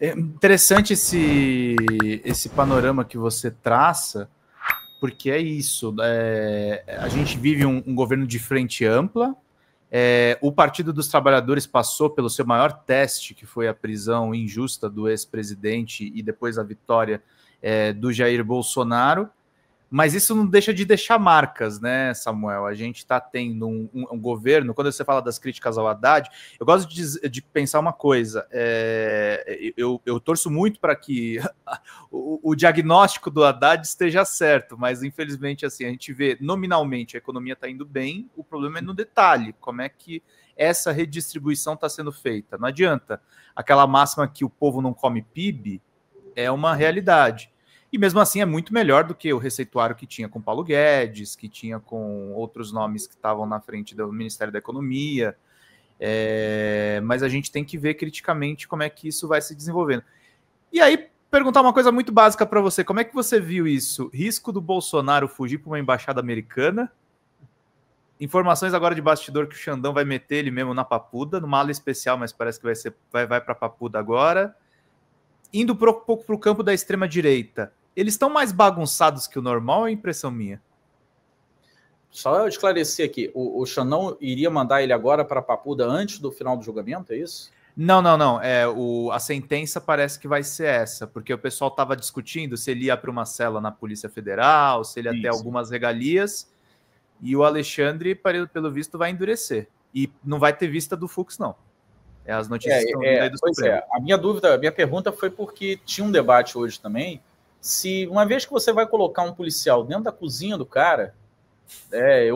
É interessante esse panorama que você traça, porque é isso. A gente vive um governo de frente ampla. O Partido dos Trabalhadores passou pelo seu maior teste, que foi a prisão injusta do ex-presidente e depois a vitória do Jair Bolsonaro. Mas isso não deixa de deixar marcas, né, Samuel? A gente está tendo um governo, quando você fala das críticas ao Haddad, eu gosto de pensar uma coisa, eu torço muito para que o diagnóstico do Haddad esteja certo, mas infelizmente assim, a gente vê nominalmente a economia está indo bem, o problema é no detalhe, como é que essa redistribuição está sendo feita. Não adianta, aquela máxima que o povo não come PIB é uma realidade. E mesmo assim é muito melhor do que o receituário que tinha com Paulo Guedes, que tinha com outros nomes que estavam na frente do Ministério da Economia. Mas a gente tem que ver criticamente como é que isso vai se desenvolvendo. E aí, perguntar uma coisa muito básica para você. Como é que você viu isso? Risco do Bolsonaro fugir para uma embaixada americana? Informações agora de bastidor que o Xandão vai meter ele mesmo na Papuda, numa ala especial, mas parece que vai para a Papuda agora. Indo um pouco para o campo da extrema-direita, eles estão mais bagunçados que o normal ou é impressão minha? Só eu esclarecer aqui, o Xandão iria mandar ele agora para a Papuda antes do final do julgamento, é isso? Não. A sentença parece que vai ser essa, porque o pessoal estava discutindo se ele ia para uma cela na Polícia Federal, se ele ia ter algumas regalias, e o Alexandre, pelo visto, vai endurecer. E não vai ter vista do Fux, não. As notícias estão vindo aí do Supremo. A minha pergunta foi porque tinha um debate hoje também, se uma vez que você vai colocar um policial dentro da cozinha do cara,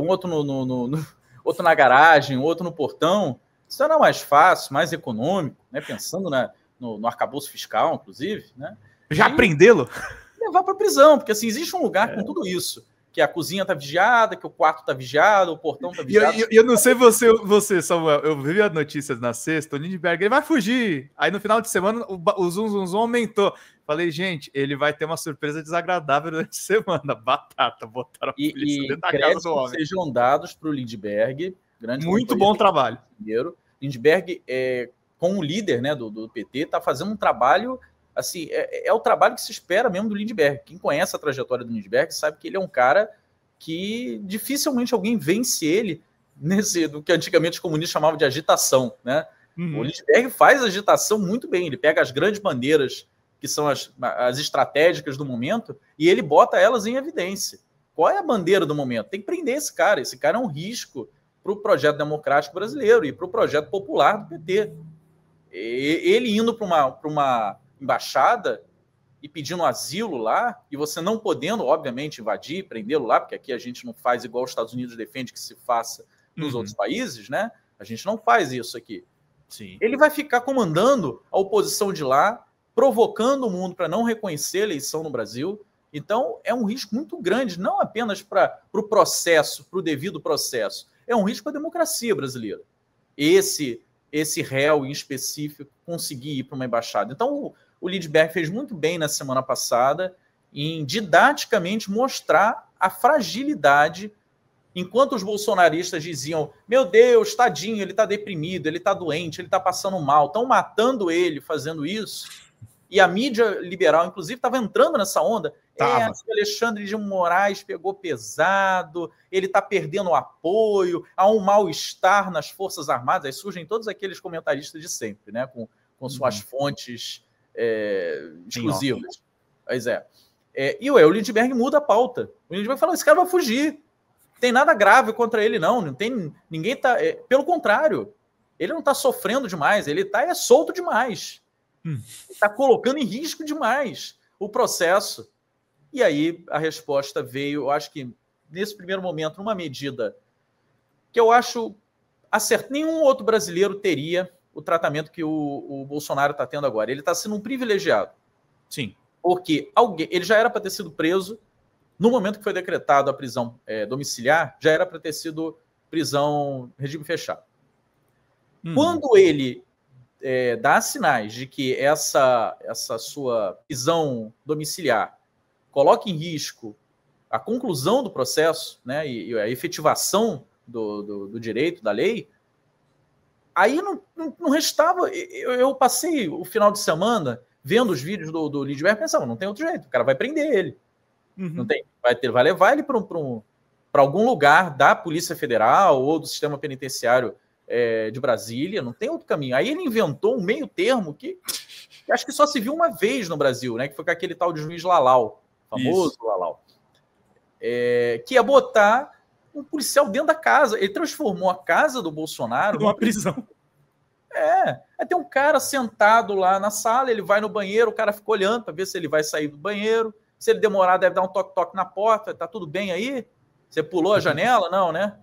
um outro outro na garagem, outro no portão, isso era mais fácil, mais econômico, né? Pensando no arcabouço fiscal, inclusive, né? Já prendê-lo? Levar para prisão, porque assim, existe um lugar com tudo isso. Que a cozinha tá vigiada, que o quarto tá vigiado, o portão tá vigiado. E eu não sei você, Samuel, eu vi as notícias na sexta, o Lindbergh, ele vai fugir. Aí no final de semana o zum aumentou. Falei, gente, ele vai ter uma surpresa desagradável durante a semana. Batata, botaram a polícia dentro da casa do homem. Sejam dados para o Lindbergh. Muito bom trabalho. Lindbergh, como líder, né, do PT, está fazendo um trabalho... Assim, é o trabalho que se espera mesmo do Lindbergh. Quem conhece a trajetória do Lindbergh sabe que ele é um cara que dificilmente alguém vence ele do que antigamente os comunistas chamavam de agitação, né? O Lindbergh faz agitação muito bem. Ele pega as grandes bandeiras, que são as estratégicas do momento, e ele bota elas em evidência. Qual é a bandeira do momento? Tem que prender esse cara. Esse cara é um risco para o projeto democrático brasileiro e para o projeto popular do PT. Ele indo para uma embaixada e pedindo asilo lá, e você não podendo, obviamente, invadir, prendê-lo lá, porque aqui a gente não faz igual os Estados Unidos defende que se faça nos outros países, né? A gente não faz isso aqui. Sim. Ele vai ficar comandando a oposição de lá, provocando o mundo para não reconhecer a eleição no Brasil. Então, é um risco muito grande, não apenas para o processo, para o devido processo, é um risco para a democracia brasileira. Esse réu em específico conseguir ir para uma embaixada. Então, o Lindbergh fez muito bem na semana passada em didaticamente mostrar a fragilidade, enquanto os bolsonaristas diziam, meu Deus, tadinho, ele está deprimido, ele está doente, ele está passando mal, estão matando ele fazendo isso. E a mídia liberal, inclusive, estava entrando nessa onda. O Alexandre de Moraes pegou pesado, ele está perdendo o apoio, há um mal-estar nas Forças Armadas. Aí surgem todos aqueles comentaristas de sempre, né? Com suas fontes exclusivas. Pois é. E o Lindbergh muda a pauta. O Lindbergh fala, esse cara vai fugir. Não tem nada grave contra ele, não. Não tem, ninguém tá... pelo contrário, ele não está sofrendo demais, ele está solto demais. Está colocando em risco demais o processo. E aí a resposta veio, eu acho que nesse primeiro momento, numa medida que eu acho acertada. Nenhum outro brasileiro teria o tratamento que o Bolsonaro está tendo agora. Ele está sendo um privilegiado. Sim. Porque ele já era para ter sido preso no momento que foi decretado a prisão domiciliar, já era para ter sido prisão regime fechado. Quando ele dá sinais de que essa sua prisão domiciliar coloca em risco a conclusão do processo, né, e a efetivação do direito, da lei, aí não restava... Eu passei o final de semana vendo os vídeos do Lindbergh, pensava, não tem outro jeito, o cara vai prender ele. Uhum. Não tem, vai levar ele para algum lugar da Polícia Federal ou do sistema penitenciário de Brasília, não tem outro caminho. Aí ele inventou um meio termo que acho que só se viu uma vez no Brasil, né? Que foi com aquele tal de juiz Lalau, famoso Isso. Lalau, que ia botar um policial dentro da casa. Ele transformou a casa do Bolsonaro numa prisão. Aí tem um cara sentado lá na sala, ele vai no banheiro, o cara fica olhando para ver se ele vai sair do banheiro. Se ele demorar, deve dar um toque-toque na porta. Tá tudo bem aí? Você pulou a janela? Não, né?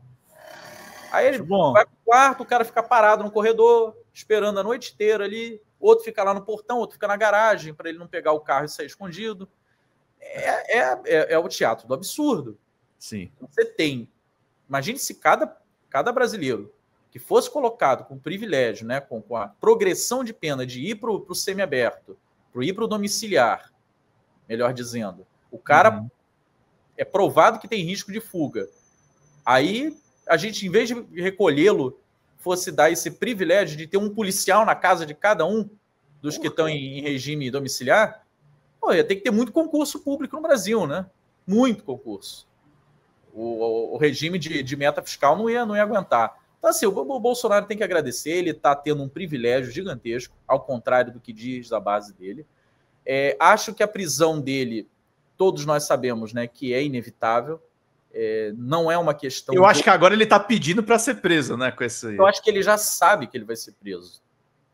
Aí ele vai pro quarto, o cara fica parado no corredor, esperando a noite inteira ali. Outro fica lá no portão, outro fica na garagem, para ele não pegar o carro e sair escondido. É o teatro do absurdo. Sim. Você tem... Imagine se cada brasileiro que fosse colocado com privilégio, né, com a progressão de pena de ir para o semiaberto, para ir para o domiciliar, melhor dizendo, o cara é provado que tem risco de fuga. Aí a gente, em vez de recolhê-lo, fosse dar esse privilégio de ter um policial na casa de cada um dos que estão em regime domiciliar, ia ter que ter muito concurso público no Brasil, né? Muito concurso. O regime de meta fiscal não ia aguentar. Então, assim, o Bolsonaro tem que agradecer, ele está tendo um privilégio gigantesco, ao contrário do que diz da base dele. Acho que a prisão dele, todos nós sabemos, né, que é inevitável. Não é uma questão... Eu acho que agora ele está pedindo para ser preso, né? Com esse... Eu acho que ele já sabe que ele vai ser preso.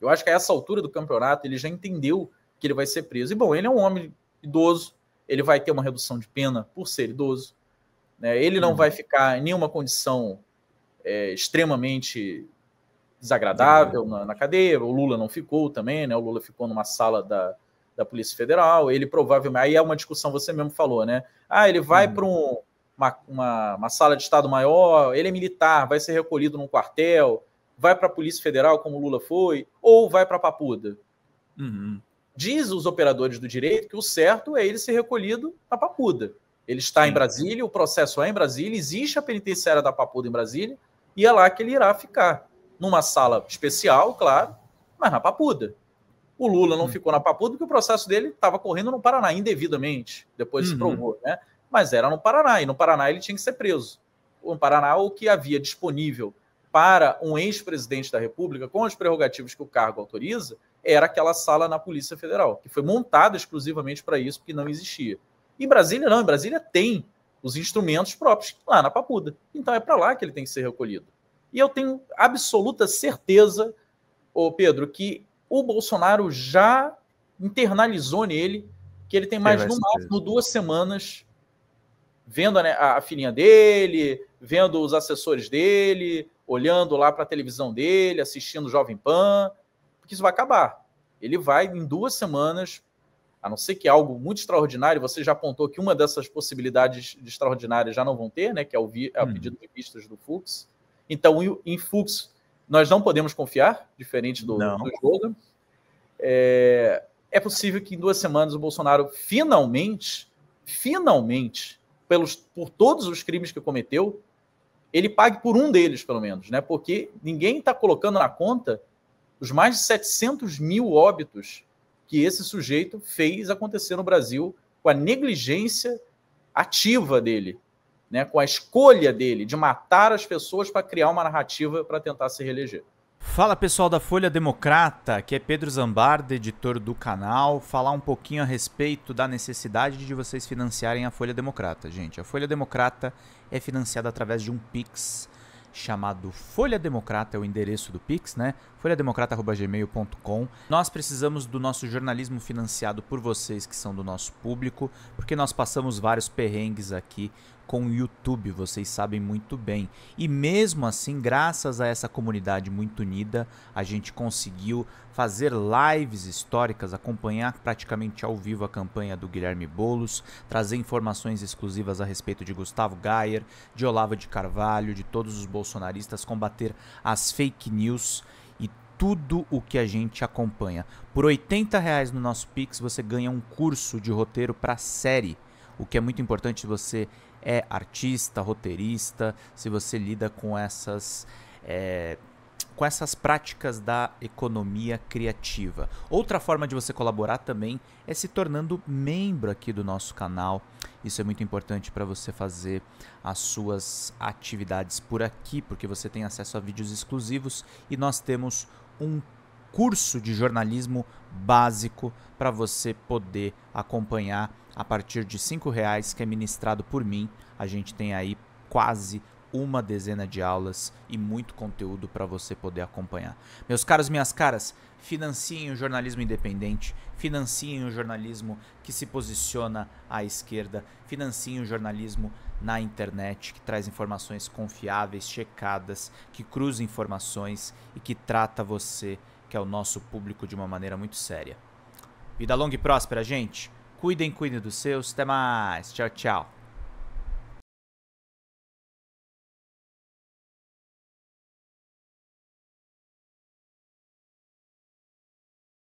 Eu acho que a essa altura do campeonato ele já entendeu que ele vai ser preso. E, bom, ele é um homem idoso, ele vai ter uma redução de pena por ser idoso. Né? Ele não vai ficar em nenhuma condição extremamente desagradável na cadeia. O Lula não ficou também, né? O Lula ficou numa sala da Polícia Federal. Ele provavelmente... Aí é uma discussão, você mesmo falou, né? Ele vai para uma sala de Estado Maior, ele é militar, vai ser recolhido num quartel, vai para a Polícia Federal, como o Lula foi, ou vai para a Papuda. Diz os operadores do direito que o certo é ele ser recolhido na Papuda. Ele está em Brasília, o processo é em Brasília, existe a penitenciária da Papuda em Brasília, e é lá que ele irá ficar. Numa sala especial, claro, mas na Papuda. O Lula não ficou na Papuda porque o processo dele estava correndo no Paraná, indevidamente, depois se provou, né? Mas era no Paraná, e no Paraná ele tinha que ser preso. No Paraná, o que havia disponível para um ex-presidente da República, com as prerrogativas que o cargo autoriza, era aquela sala na Polícia Federal, que foi montada exclusivamente para isso, porque não existia. Em Brasília, não. Em Brasília tem os instrumentos próprios lá na Papuda. Então é para lá que ele tem que ser recolhido. E eu tenho absoluta certeza, Pedro, que o Bolsonaro já internalizou nele que ele tem mais, no máximo, 2 semanas vendo a filhinha dele, vendo os assessores dele, olhando lá para a televisão dele, assistindo o Jovem Pan, porque isso vai acabar. Ele vai, em 2 semanas, a não ser que algo muito extraordinário, você já apontou que uma dessas possibilidades de extraordinárias já não vão ter, né, que é o pedido de vistas do Fux. Então, em Fux, nós não podemos confiar, diferente do Slogan. É possível que em 2 semanas o Bolsonaro finalmente, por todos os crimes que cometeu, ele pague por um deles, pelo menos, né? Porque ninguém está colocando na conta os mais de 700 mil óbitos que esse sujeito fez acontecer no Brasil com a negligência ativa dele, né? Com a escolha dele de matar as pessoas para criar uma narrativa para tentar se reeleger. Fala pessoal da Folha Democrata, aqui é Pedro Zambarda, editor do canal, falar um pouquinho a respeito da necessidade de vocês financiarem a Folha Democrata, gente. A Folha Democrata é financiada através de um Pix chamado Folha Democrata, é o endereço do Pix, né? folhademocrata@gmail.com. Nós precisamos do nosso jornalismo financiado por vocês que são do nosso público, porque nós passamos vários perrengues aqui com o YouTube, vocês sabem muito bem. E mesmo assim, graças a essa comunidade muito unida, a gente conseguiu fazer lives históricas, acompanhar praticamente ao vivo a campanha do Guilherme Boulos, trazer informações exclusivas a respeito de Gustavo Gayer, de Olavo de Carvalho, de todos os bolsonaristas, combater as fake news e tudo o que a gente acompanha. Por R$80 no nosso Pix, você ganha um curso de roteiro para série, o que é muito importante se você é artista, roteirista, se você lida com com essas práticas da economia criativa. Outra forma de você colaborar também é se tornando membro aqui do nosso canal. Isso é muito importante para você fazer as suas atividades por aqui, porque você tem acesso a vídeos exclusivos e nós temos um curso de jornalismo básico para você poder acompanhar a partir de R$5, que é ministrado por mim. A gente tem aí quase uma dezena de aulas e muito conteúdo para você poder acompanhar. Meus caros, minhas caras, financiem o jornalismo independente, financiem o jornalismo que se posiciona à esquerda, financiem o jornalismo na internet, que traz informações confiáveis, checadas, que cruza informações e que trata você, que é o nosso público, de uma maneira muito séria. Vida longa e próspera, gente. Cuidem dos seus. Até mais. Tchau, tchau.